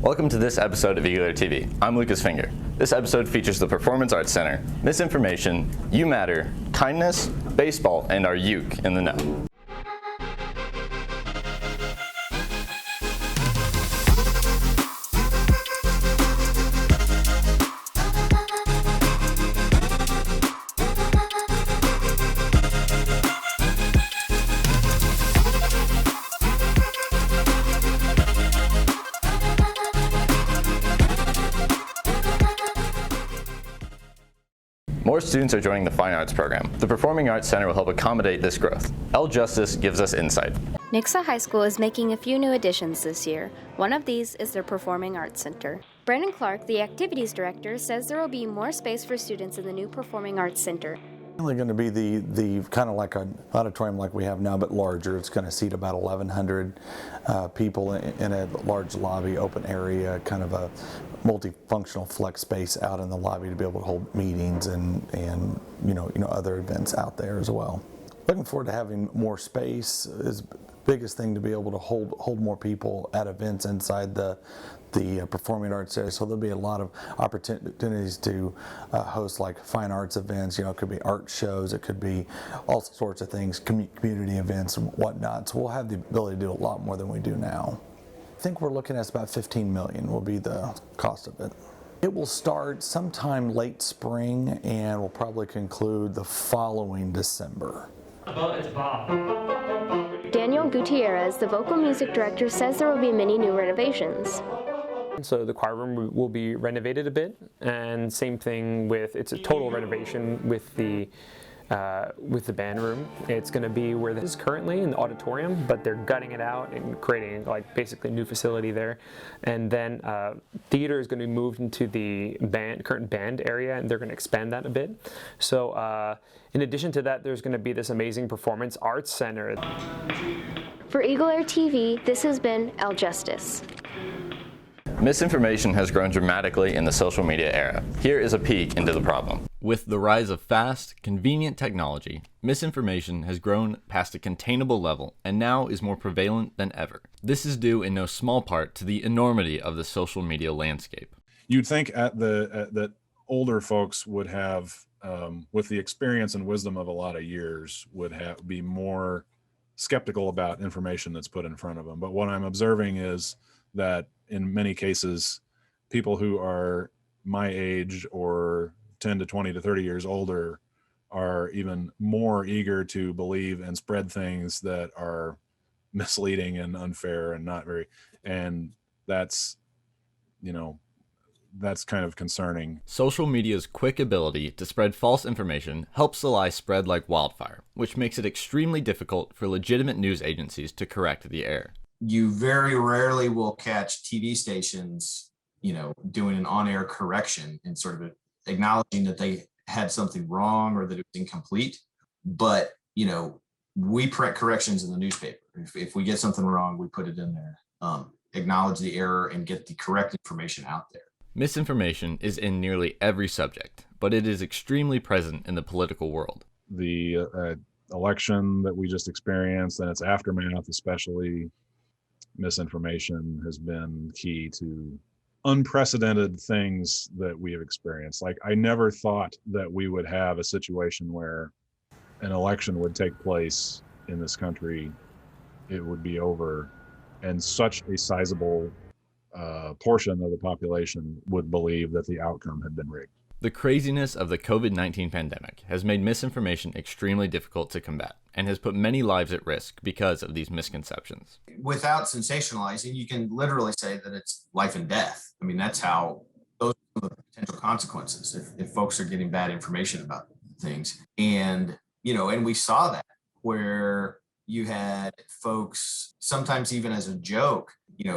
Welcome to this episode of EagleAir TV. I'm Lucas Finger. This episode features the Performing Arts Center, Misinformation, You Matter, Kindness, Baseball, and our Uke In The Know. More students are joining the Fine Arts program. The Performing Arts Center will help accommodate this growth. L. Justice gives us insight. Nixa High School is making a few new additions this year. One of these is their Performing Arts Center. Brandon Clark, the activities director, says there will be more space for students in the new Performing Arts Center. Only going to be the kind of like an auditorium like we have now, but larger. It's going to seat about 1,100 people in a large lobby, open area, kind of a multifunctional flex space out in the lobby to be able to hold meetings and you know other events out there as well. Looking forward to having more space. Is biggest thing to be able to hold more people at events inside the Performing Arts area. So there'll be a lot of opportunities to host like fine arts events. You know, it could be art shows, it could be all sorts of things, community events and whatnot. So we'll have the ability to do a lot more than we do now. I think we're looking at about $15 million will be the cost of it. It will start sometime late spring and will probably conclude the following December. It's Bob. Daniel Gutierrez, the vocal music director, says there will be many new renovations. So the choir room will be renovated a bit, and same thing with, it's a total renovation with the band room. It's going to be where this is currently in the auditorium, but they're gutting it out and creating like basically a new facility there. And then theater is going to be moved into the current band area, and they're going to expand that a bit. So in addition to that, there's going to be this amazing Performance Arts Center. For EagleAir TV, this has been L. Justice. Misinformation has grown dramatically in the social media era. Here is a peek into the problem. With the rise of fast, convenient technology, misinformation has grown past a containable level and now is more prevalent than ever. This is due in no small part to the enormity of the social media landscape. You'd think that older folks would have, with the experience and wisdom of a lot of years, be more skeptical about information that's put in front of them. But what I'm observing is that in many cases, people who are my age or 10 to 20 to 30 years older are even more eager to believe and spread things that are misleading and unfair and not very, and that's kind of concerning. Social media's quick ability to spread false information helps the lie spread like wildfire, which makes it extremely difficult for legitimate news agencies to correct the error. You very rarely will catch TV stations, doing an on-air correction and sort of acknowledging that they had something wrong or that it was incomplete. But, we print corrections in the newspaper. If we get something wrong, we put it in there, acknowledge the error and get the correct information out there. Misinformation is in nearly every subject, but it is extremely present in the political world. The election that we just experienced and its aftermath, especially, misinformation has been key to unprecedented things that we have experienced. Like, I never thought that we would have a situation where an election would take place in this country, it would be over, and such a sizable portion of the population would believe that the outcome had been rigged. The craziness of the COVID-19 pandemic has made misinformation extremely difficult to combat and has put many lives at risk because of these misconceptions. Without sensationalizing, you can literally say that it's life and death. I mean, those are the potential consequences if folks are getting bad information about things. And, and we saw that where you had folks, sometimes even as a joke,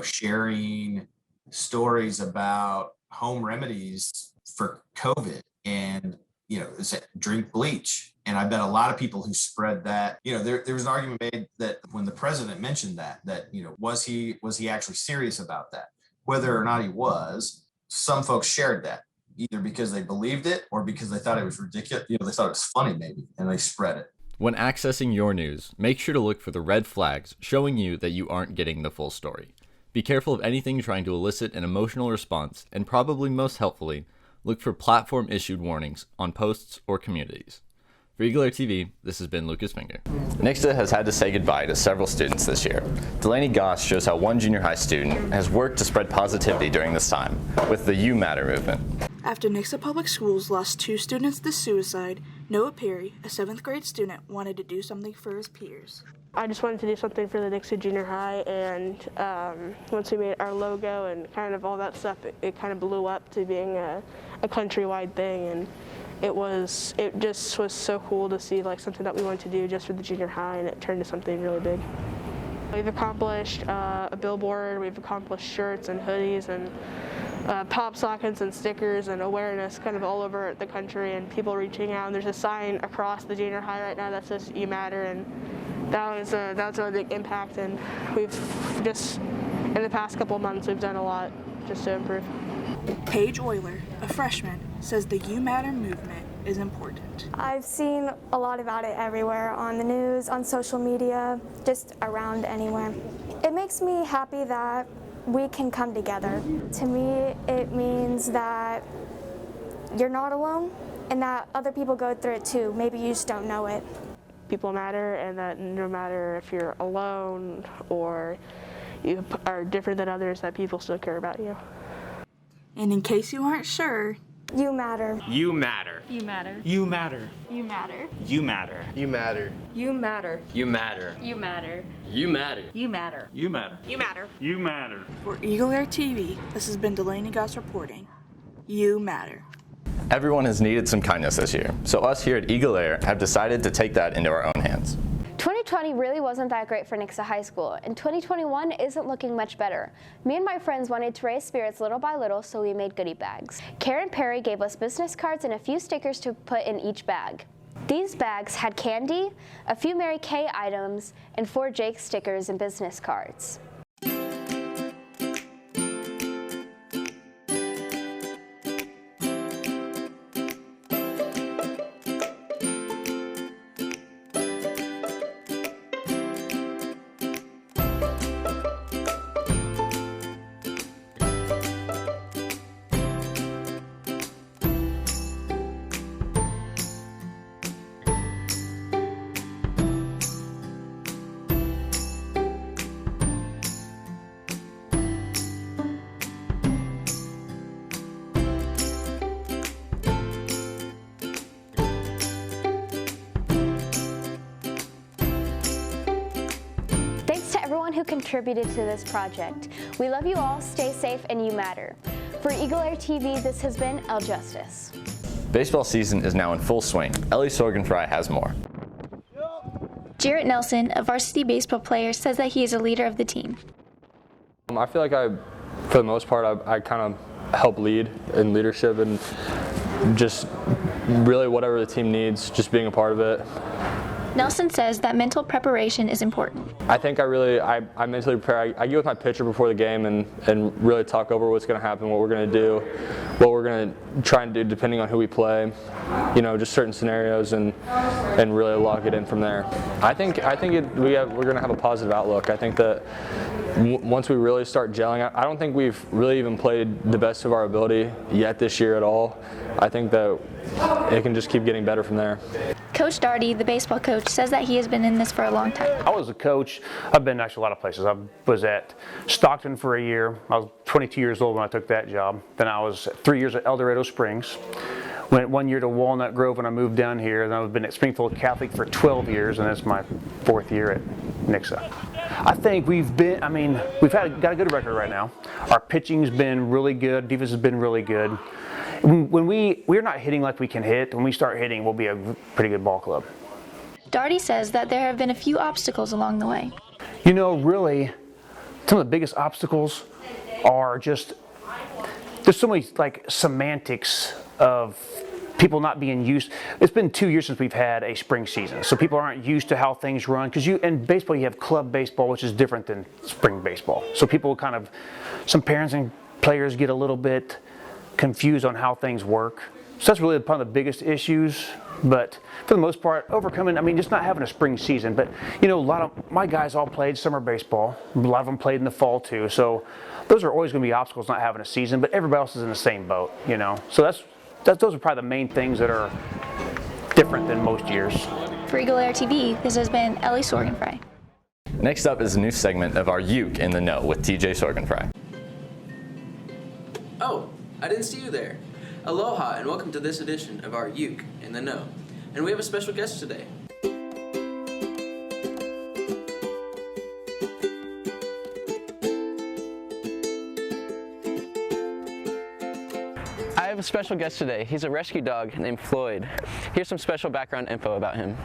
sharing stories about home remedies for COVID and, drink bleach. And I bet a lot of people who spread that, there was an argument made that when the president mentioned that, was he actually serious about that? Whether or not he was, some folks shared that either because they believed it or because they thought it was ridiculous. They thought it was funny maybe, and they spread it. When accessing your news, make sure to look for the red flags showing you that you aren't getting the full story. Be careful of anything trying to elicit an emotional response, and probably most helpfully, look for platform-issued warnings on posts or communities. For EagleAir TV, this has been Lucas Finger. Nixa has had to say goodbye to several students this year. Delaney Goss shows how one junior high student has worked to spread positivity during this time with the You Matter movement. After Nixa Public Schools lost 2 students to suicide, Noah Perry, a 7th grade student, wanted to do something for his peers. I just wanted to do something for the Nixa Junior High, and once we made our logo and kind of all that stuff, it kind of blew up to being a countrywide thing, and it just was so cool to see like something that we wanted to do just for the junior high, and it turned to something really big. We've accomplished a billboard, we've accomplished shirts and hoodies and pop sockets and stickers and awareness kind of all over the country, and people reaching out. And there's a sign across the junior high right now that says You Matter, and that's a really big impact, and we've just, in the past couple of months, we've done a lot just to improve. Paige Euler, a freshman, says the You Matter movement is important. I've seen a lot about it everywhere, on the news, on social media, just around anywhere. It makes me happy that we can come together. To me, it means that you're not alone and that other people go through it too. Maybe you just don't know it. People matter, and that no matter if you're alone or you are different than others, that people still care about you. And in case you aren't sure, You matter. You matter. You matter. You matter. You matter. You matter. You matter. You matter. You matter. You matter. You matter. You matter. You matter. You matter. You matter. for EagleAir TV, this has been Delaney Goss reporting. You Matter. Everyone has needed some kindness this year, so us here at EagleAir have decided to take that into our own hands. 2020 really wasn't that great for Nixa High School, and 2021 isn't looking much better. Me and my friends wanted to raise spirits little by little, so we made goodie bags. Karen Perry gave us business cards and a few stickers to put in each bag. These bags had candy, a few Mary Kay items, and 4 Jake stickers and business cards. Everyone who contributed to this project. We love you all, stay safe, and you matter. For EagleAir TV, this has been El Justice. Baseball season is now in full swing. Ellie Sorgenfrey has more. Jarrett Nelson, a varsity baseball player, says that he is a leader of the team. I feel like for the most part, I kind of help lead in leadership and just really whatever the team needs, just being a part of it. Nelson says that mental preparation is important. I think I mentally prepare. I get with my pitcher before the game and really talk over what's going to happen, what we're going to do, what we're going to try and do depending on who we play, just certain scenarios, and really lock it in from there. I think we're going to have a positive outlook. I think that once we really start gelling, I don't think we've really even played the best of our ability yet this year at all. I think that it can just keep getting better from there. Coach Darty, the baseball coach, says that he has been in this for a long time. I was a coach. I've been actually a lot of places. I was at Stockton for a year. I was 22 years old when I took that job. Then I was 3 years at El Dorado Springs. Went 1 year to Walnut Grove when I moved down here. Then I've been at Springfield Catholic for 12 years, and that's my 4th year at Nixa. I think we've got a good record right now. Our pitching's been really good. Defense has been really good. When we're not hitting like we can hit, when we start hitting, we'll be a pretty good ball club. Darty says that there have been a few obstacles along the way. Really, some of the biggest obstacles are just, there's so many semantics of people not being used. It's been 2 years since we've had a spring season, so people aren't used to how things run. Because in baseball, you have club baseball, which is different than spring baseball. So people some parents and players get a little bit confused on how things work. So that's really probably the biggest issues. But for the most part, overcoming, just not having a spring season. But, a lot of my guys all played summer baseball. A lot of them played in the fall too. So those are always going to be obstacles not having a season, but everybody else is in the same boat, So those are probably the main things that are different than most years. For EagleAir TV, this has been Ellie Sorgenfrey. Next up is a new segment of our Uke in the Know with TJ Sorgenfrey. Oh, I didn't see you there. Aloha and welcome to this edition of our Uke in the Know. And we have a special guest today. I have a special guest today. He's a rescue dog named Floyd. Here's some special background info about him.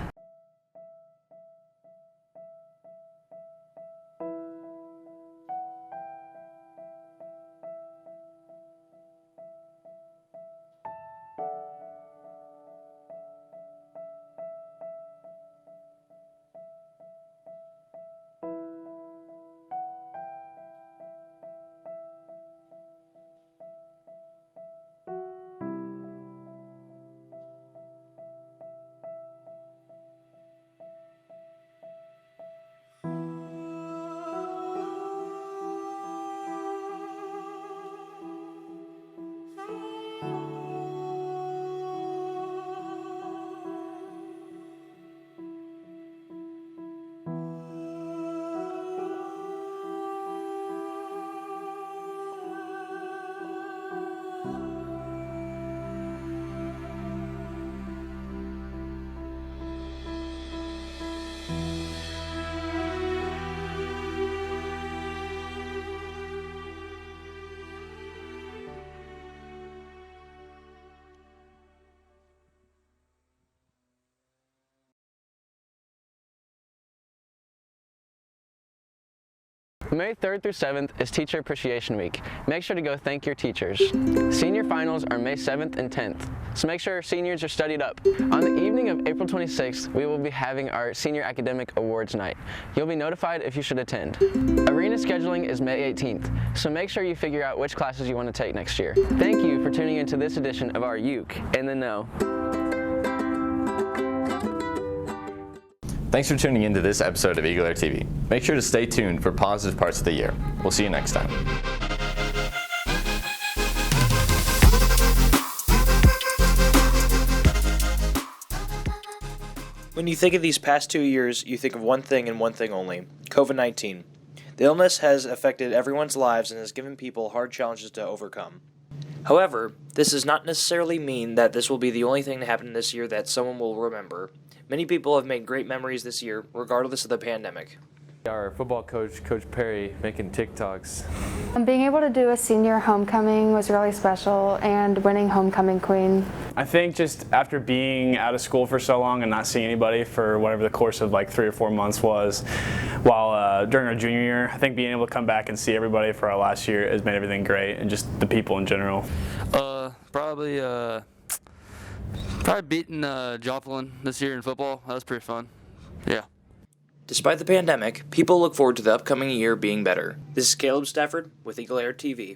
May 3rd through 7th is Teacher Appreciation Week. Make sure to go thank your teachers. Senior finals are May 7th and 10th, so make sure seniors are studied up. On the evening of April 26th, we will be having our Senior Academic Awards Night. You'll be notified if you should attend. Arena scheduling is May 18th, so make sure you figure out which classes you want to take next year. Thank you for tuning into this edition of our Uke in the Know. Thanks for tuning into this episode of EagleAir TV. Make sure to stay tuned for positive parts of the year. We'll see you next time. When you think of these past 2 years, you think of one thing and one thing only: COVID-19. The illness has affected everyone's lives and has given people hard challenges to overcome. However, this does not necessarily mean that this will be the only thing to happen this year that someone will remember. Many people have made great memories this year, regardless of the pandemic. Our football coach, Coach Perry, making TikToks. Being able to do a senior homecoming was really special, and winning homecoming queen. I think just after being out of school for so long and not seeing anybody for whatever the course of like 3 or 4 months was, while during our junior year, I think being able to come back and see everybody for our last year has made everything great, and just the people in general. Probably beating Joplin this year in football. That was pretty fun. Yeah. Despite the pandemic, people look forward to the upcoming year being better. This is Caleb Stafford with EagleAir TV.